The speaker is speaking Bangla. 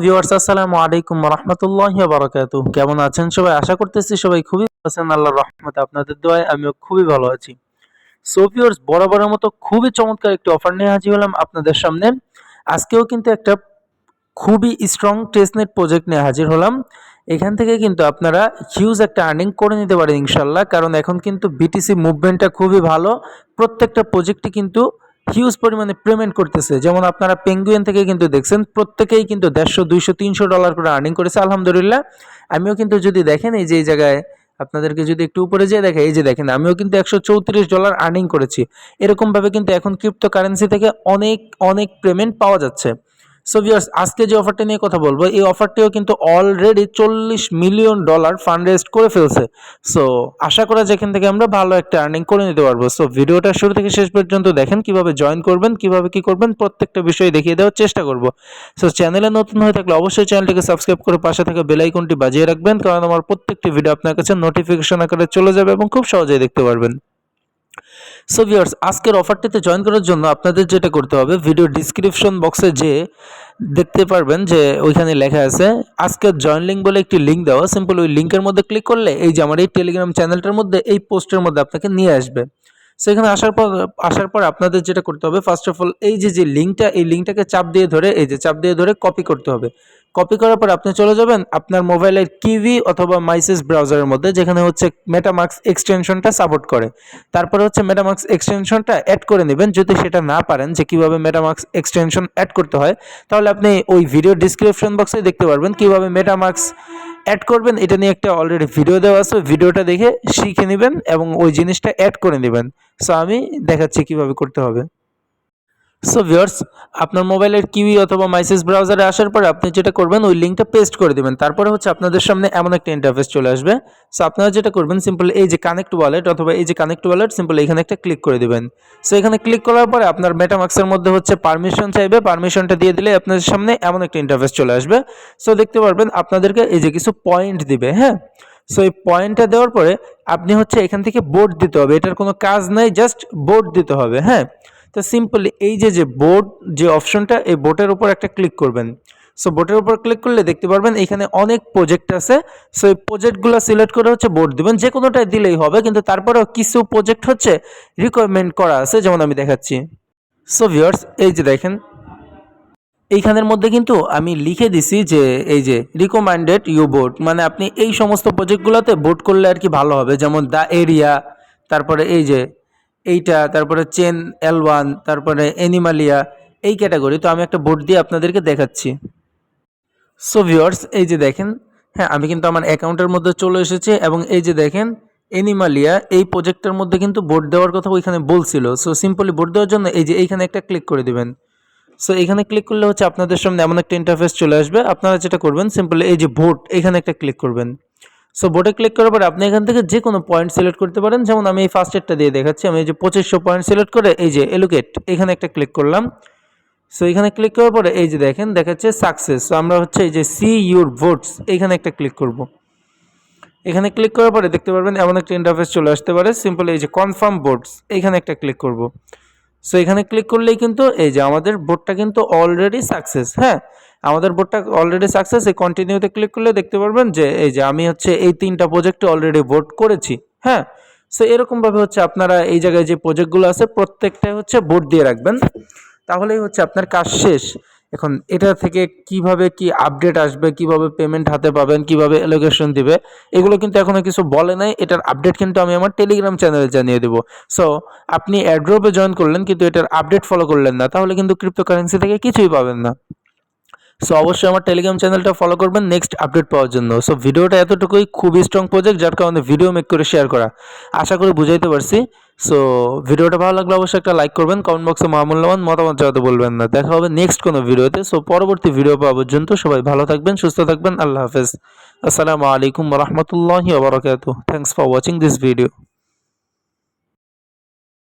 ভিউয়ার্স আসসালামু আলাইকুম ওয়া রাহমাতুল্লাহি ওয়া বারাকাতুহু। কেমন আছেন সবাই? আশা করতেছি সবাই খুবই ভালো আছেন আল্লাহর রহমতে। আপনাদের দোয়ায় আমিও খুবই ভালো আছি। সো ভিউয়ার্স বরাবরের মতো খুবই চমৎকার একটি অফার নিয়ে হাজির হলাম আপনাদের সামনে। আজকেও কিন্তু একটা খুবই স্ট্রং টেস্টনেট প্রজেক্ট নিয়ে হাজির হলাম। এখান থেকে কিন্তু আপনারা হিউজ একটা আর্নিং করে নিতে পারেন ইনশাল্লাহ। কারণ এখন কিন্তু বিটিসি মুভমেন্টটা খুবই ভালো। প্রত্যেকটা প্রজেক্টই কিন্তু হিউজ পরিমাণে পেমেন্ট করতেছে। যেমন আপনারা পেঙ্গুইন থেকে কিন্তু দেখছেন প্রত্যেকেই কিন্তু 150, 200, $300 করে আর্নিং করেছে আলহামদুলিল্লাহ। আমিও কিন্তু যদি দেখেন এই যে এই জায়গায় আপনাদেরকে যদি একটু উপরে যেয়ে দেখে এই যে দেখেন আমিও কিন্তু $134 আর্নিং করেছি। এরকমভাবে কিন্তু এখন ক্রিপ্টো কারেন্সি থেকে অনেক অনেক পেমেন্ট পাওয়া যাচ্ছে। সো ভিউয়ার্স আজকে যে অফারটা নিয়ে কথা বলবো এই অফারটিও কিন্তু অলরেডি $40 মিলিয়ন ফান্ড রেজ করে ফেলছে। সো আশা করা যায় এখান থেকে আমরা ভালো একটা আর্নিং করে নিতে পারবো। সো ভিডিওটা শুরু থেকে শেষ পর্যন্ত দেখেন কিভাবে জয়েন করবেন, কিভাবে কি করবেন প্রত্যেকটা বিষয় দেখিয়ে দেওয়ার চেষ্টা করব। সো চ্যানেলে নতুন হয়ে থাকলে অবশ্যই চ্যানেলটিকে সাবস্ক্রাইব করে পাশে থাকা বেল আইকনটি বাজিয়ে রাখবেন, কারণ আমার প্রত্যেকটি ভিডিও আপনার কাছে নোটিফিকেশন আকারে চলে যাবে এবং খুব সহজেই দেখতে পারবেন। সো ভিউয়ার্স আজকের অফারটিতে জয়েন করার জন্য আপনাদের যেটা করতে হবে ভিডিও ডিসক্রিপশন বক্সে যে দেখতে পারবেন যে ওইখানে লেখা আছে আজকের জয়েন লিঙ্ক বলে একটি লিঙ্ক দেওয়া। সিম্পল ওই লিঙ্কের মধ্যে ক্লিক করলে এই যে আমার এই টেলিগ্রাম চ্যানেলটার মধ্যে এই পোস্টের মধ্যে আপনাকে নিয়ে আসবে। সো এখানে আসার পর আপনাদের যেটা করতে হবে ফার্স্ট অফ অল এই যে লিঙ্কটা এই লিঙ্কটাকে চাপ দিয়ে ধরে এই যে চাপ দিয়ে ধরে কপি করতে হবে। কপি করার পর আপনি চলে যাবেন আপনার মোবাইলের কিভি অথবা মাইসেস ব্রাউজারের মধ্যে যেখানে হচ্ছে মেটামাস্ক এক্সটেনশনটা সাপোর্ট করে। তারপরে হচ্ছে মেটামাস্ক এক্সটেনশনটা অ্যাড করে নেবেন। যদি সেটা না পারেন যে কিভাবে মেটামাস্ক এক্সটেনশন অ্যাড করতে হয় তাহলে আপনি ওই ভিডিও ডিসক্রিপশন বক্সে দেখতে পারবেন কিভাবে মেটামাস্ক অ্যাড করবেন। এটা নিয়ে একটা অলরেডি ভিডিও দেওয়া আছে, ভিডিওটা দেখে শিখে নেবেন এবং ওই জিনিসটা অ্যাড করে নেবেন। সো আমি দেখাচ্ছি কিভাবে করতে হবে। সো ভিউয়ার্স আপনার মোবাইলের কিউই অথবা মাইসেস ব্রাউজারে আসার পরে আপনি যেটা করবেন ওই লিঙ্কটা পেস্ট করে দেবেন। তারপরে হচ্ছে আপনাদের সামনে এমন একটা ইন্টারফেস চলে আসবে। সো আপনারা যেটা করবেন সিম্পল এই যে কানেক্ট ওয়ালেট অথবা এই যে কানেক্ট ওয়ালেট সিম্পল এখানে একটা ক্লিক করে দিবেন। সো এখানে ক্লিক করার পরে আপনার মেটামাক্সের মধ্যে হচ্ছে পারমিশন চাইবে, পারমিশনটা দিয়ে দিলে আপনাদের সামনে এমন একটা ইন্টারফেস চলে আসবে। সো দেখতে পারবেন আপনাদেরকে এই যে কিছু পয়েন্ট দিবে, হ্যাঁ। সো এই পয়েন্টটা দেওয়ার পরে আপনি হচ্ছে এখান থেকে বোর্ড দিতে হবে। এটার কোনো কাজ নাই, জাস্ট বোর্ড দিতে হবে, হ্যাঁ। তো সিম্পলি এই যে বোর্ড যে অপশনটা এই বোর্ডের উপর একটা ক্লিক করবেন। সো বোর্ডের উপর ক্লিক করলে দেখতে পারবেন এখানে অনেক প্রজেক্ট আছে। সো এই প্রজেক্টগুলো সিলেক্ট করে হচ্ছে বোর্ড দিবেন, যে কোনোটাই দিলেই হবে, কিন্তু তারপরেও কিছু প্রজেক্ট হচ্ছে রিকোয়ারমেন্ট করা আছে, যেমন আমি দেখাচ্ছি। সো ভিউয়ার্স এই যে দেখেন এইখানের মধ্যে কিন্তু আমি লিখে দিছি যে এই যে রিকমেন্ডেড ইউ বোর্ড, মানে আপনি এই সমস্ত প্রজেক্টগুলোতে বোর্ড করলে আর কি ভালো হবে, যেমন দ্য এরিয়া, তারপরে এই যে এইটা, তারপরে চেন L1, তারপরে অ্যানিমালিয়া, এই ক্যাটাগরি। তো আমি একটা বোর্ড দিয়ে আপনাদেরকে দেখাচ্ছি। সো ভিউয়ার্স এই যে দেখেন, হ্যাঁ আমি কিন্তু আমার অ্যাকাউন্টের মধ্যে চলে এসেছি এবং এই যে দেখেন অ্যানিমালিয়া এই প্রজেক্টের মধ্যে কিন্তু বোর্ড দেওয়ার কথা ওইখানে বলছিল। সো সিম্পলি বোর্ড দেওয়ার জন্য এই যে এইখানে একটা ক্লিক করে দিবেন। সো এখানে ক্লিক করলে হচ্ছে আপনাদের সামনে এমন একটা ইন্টারফেস চলে আসবে। আপনারা যেটা করবেন সিম্পলি এই যে ভোট এখানে একটা ক্লিক করবেন। সো বোর্ডে ক্লিক করার পরে আপনি এখান থেকে যে কোনো পয়েন্ট সিলেক্ট করতে পারেন, যেমন আমি এই ফার্স্টেরটা দিয়ে দেখাচ্ছি। আমি এই যে 2500 পয়েন্ট সিলেক্ট করে এই যে এলোকেট এখানে একটা ক্লিক করলাম। সো এখানে ক্লিক করার পরে এই যে দেখেন দেখাচ্ছে সাকসেস। সো আমরা হচ্ছে এই যে সি ইউর ভোটস এখানে একটা ক্লিক করব। এখানে ক্লিক করার পরে দেখতে পারবেন এমন একটা ইন্টারফেস চলে আসতে পারে। সিম্পল এই যে কনফার্ম ভোটস এখানে একটা ক্লিক করব। সো এখানে ক্লিক করলেই কিন্তু এই যে আমাদের বোর্ডটা কিন্তু অলরেডি সাকসেস, হ্যাঁ আমাদের বোর্ডটা অলরেডি সাকসেস। এই কন্টিনিউতে ক্লিক করলে দেখতে পারবেন যে এই যে আমি হচ্ছে এই 3টা প্রজেক্টে অলরেডি ভোট করেছি, হ্যাঁ। সো এরকমভাবে হচ্ছে আপনারা এই জায়গায় যে প্রজেক্টগুলো আছে প্রত্যেকটাই হচ্ছে ভোট দিয়ে রাখবেন, তাহলেই হচ্ছে আপনার কাজ শেষ। এখন এটা থেকে কিভাবে কি আপডেট আসবে, কিভাবে পেমেন্ট হাতে পাবেন, কিভাবে এলোকেশন দিবে, এগুলো কিন্তু এখনো কিছু বলে নাই। এটার আপডেট কিন্তু আমি আমার টেলিগ্রাম চ্যানেলে জানিয়ে দেবো। সো আপনি অ্যাড্রপে জয়েন করলেন কিন্তু এটার আপডেট ফলো করলেন না, তাহলে কিন্তু ক্রিপ্টোকারেন্সি থেকে কিছুই পাবেন না। সো অবশ্যই আমার টেলিগ্রাম চ্যানেলটা ফলো করবেন নেক্সট আপডেট পাওয়ার জন্য। সো ভিডিওটা এতটুকুই, খুবই স্ট্রং প্রজেক্ট যার কারণে ভিডিও মেক করে শেয়ার করা। আশা করি বুঝাইতে পারছি। সো ভিডিওটা ভালো লাগলে অবশ্যই একটা লাইক করবেন, কমেন্ট বক্সে মহামূল্যবান মতামত জানাতে বলবেন না। দেখা হবে নেক্সট কোনো ভিডিওতে। সো পরবর্তী ভিডিও পাওয়া পর্যন্ত সবাই ভালো থাকবেন, সুস্থ থাকবেন। আল্লাহ হাফেজ। আসসালামু আলাইকুম ওয়া রাহমাতুল্লাহি ওয়া বারাকাতুহু। Thanks for watching this video.